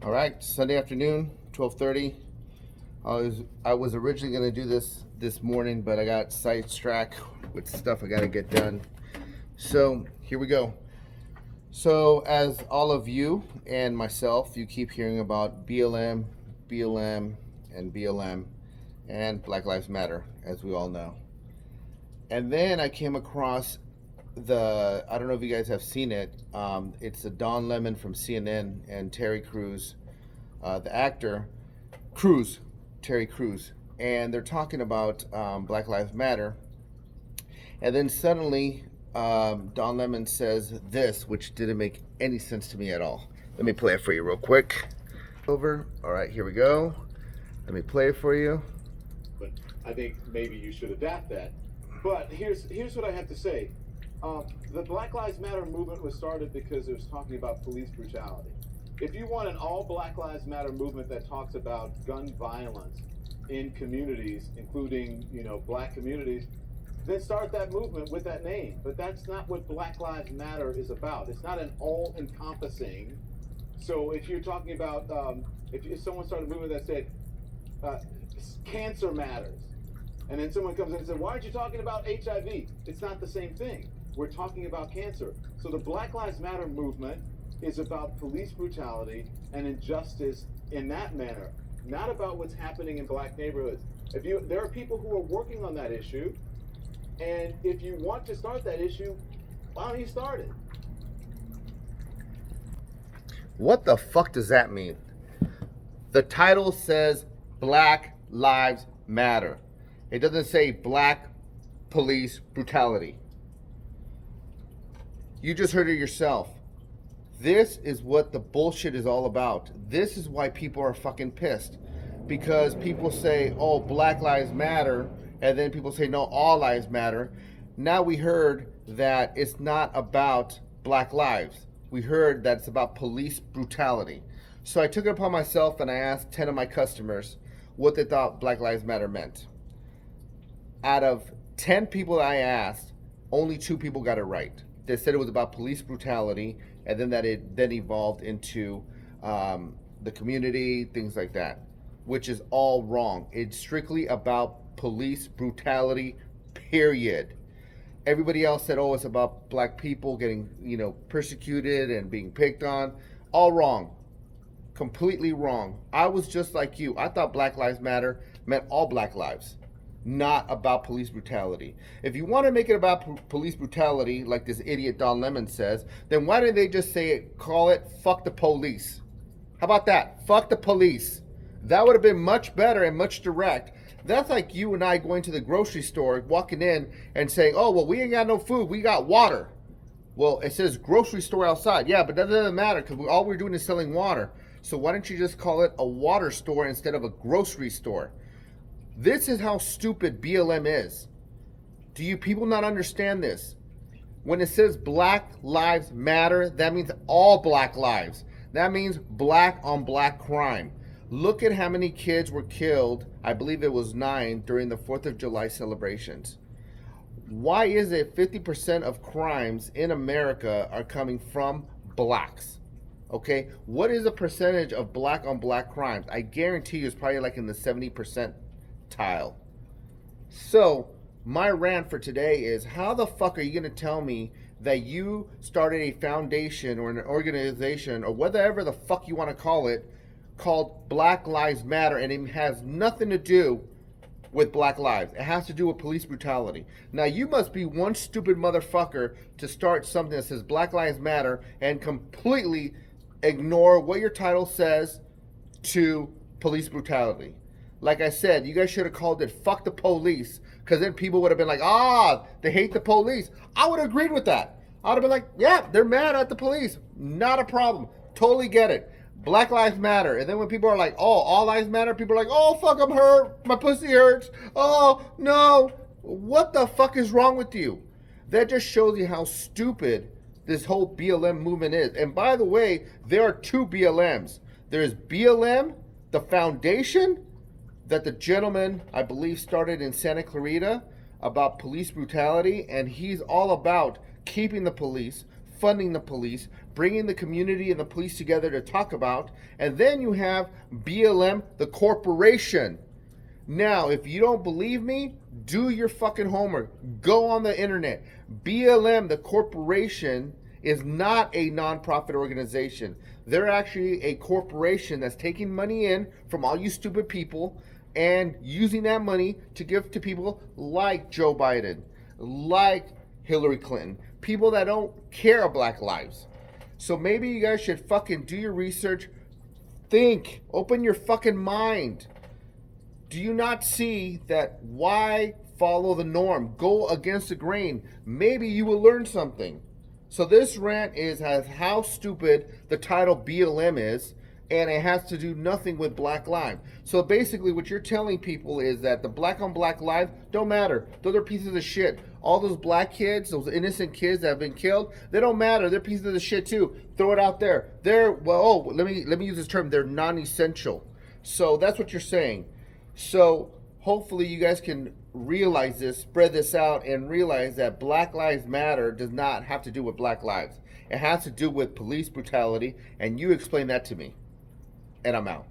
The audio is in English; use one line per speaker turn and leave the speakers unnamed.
All right, Sunday afternoon, 12:30. I was originally going to do this morning, but I got sidetracked with stuff I got to get done. So here we go. So as all of you and myself, you keep hearing about BLM, and BLM, and Black Lives Matter, as we all know. And then I came across I don't know if you guys have seen it. It's a Don Lemon from CNN and Terry Crews, the actor, Crews, Terry Crews, and they're talking about Black Lives Matter. And then suddenly, Don Lemon says this, which didn't make any sense to me at all. Let me play it for you real quick. Over. All right, here we go. Let me play it for you.
But I think maybe you should adapt that. But here's what I have to say. The Black Lives Matter movement was started because it was talking about police brutality. If you want an all Black Lives Matter movement that talks about gun violence in communities, including, black communities, then start that movement with that name. But that's not what Black Lives Matter is about. It's not an all-encompassing. So if you're talking about, if someone started a movement that said, cancer matters, and then someone comes in and says, why aren't you talking about HIV? It's not the same thing. We're talking about cancer. So the Black Lives Matter movement is about police brutality and injustice in that manner, not about what's happening in black neighborhoods. There are people who are working on that issue, and if you want to start that issue, why don't you start it?
What the fuck does that mean? The title says Black Lives Matter. It doesn't say Black Police Brutality. You just heard it yourself. This is what the bullshit is all about. This is why people are fucking pissed. Because people say, oh, Black Lives Matter, and then people say, no, all lives matter. Now we heard that it's not about black lives. We heard that it's about police brutality. So I took it upon myself and I asked 10 of my customers what they thought Black Lives Matter meant. Out of 10 people that I asked, only 2 people got it right. They said it was about police brutality, and then that it then evolved into the community, things like that, which is all wrong. It's strictly about police brutality, period. Everybody else said, oh, it's about black people getting, persecuted and being picked on. All wrong. Completely wrong. I was just like you. I thought Black Lives Matter meant all black lives, not about police brutality. If you want to make it about police brutality, like this idiot Don Lemon says, then why didn't they just call it fuck the police? How about that? Fuck the police. That would have been much better and much direct. That's like you and I going to the grocery store, walking in and saying, oh, well, we ain't got no food, we got water. Well, it says grocery store outside. Yeah, but that doesn't matter because all we're doing is selling water. So why don't you just call it a water store instead of a grocery store? This is how stupid BLM is. Do you people not understand this? When it says Black Lives Matter, that means all black lives. That means black on black crime. Look at how many kids were killed, I believe it was 9, during the 4th of July celebrations. Why is it 50% of crimes in America are coming from blacks? Okay, what is the percentage of black on black crimes? I guarantee you it's probably like in the 70% tile. So my rant for today is, how the fuck are you going to tell me that you started a foundation or an organization or whatever the fuck you want to call it called Black Lives Matter, and it has nothing to do with black lives? It has to do with police brutality. Now you must be one stupid motherfucker to start something that says Black Lives Matter and completely ignore what your title says to police brutality. Like I said, you guys should have called it fuck the police, because then people would have been like, they hate the police. I would have agreed with that. I would have been like, yeah, they're mad at the police. Not a problem. Totally get it. Black Lives Matter. And then when people are like, oh, all lives matter, people are like, oh, fuck, I'm hurt. My pussy hurts. Oh, no. What the fuck is wrong with you? That just shows you how stupid this whole BLM movement is. And by the way, there are 2 BLMs. There's BLM, the foundation, that the gentleman, I believe, started in Santa Clarita about police brutality, and he's all about keeping the police, funding the police, bringing the community and the police together to talk about. And then you have BLM, the corporation. Now, if you don't believe me, do your fucking homework. Go on the internet. BLM, the corporation, is not a nonprofit organization. They're actually a corporation that's taking money in from all you stupid people and using that money to give to people like Joe Biden, like Hillary Clinton, people that don't care of Black lives. So maybe you guys should fucking do your research. Think. Open your fucking mind. Do you not see that why follow the norm? Go against the grain. Maybe you will learn something. So this rant is how stupid the title BLM is, and it has to do nothing with Black lives. So basically what you're telling people is that the black on black lives don't matter. Those are pieces of shit. All those black kids, those innocent kids that have been killed, they don't matter. They're pieces of the shit too. Throw it out there. Let me use this term. They're non-essential. So that's what you're saying. So hopefully you guys can realize this, spread this out, and realize that Black Lives Matter does not have to do with Black lives. It has to do with police brutality, and you explain that to me. And I'm out.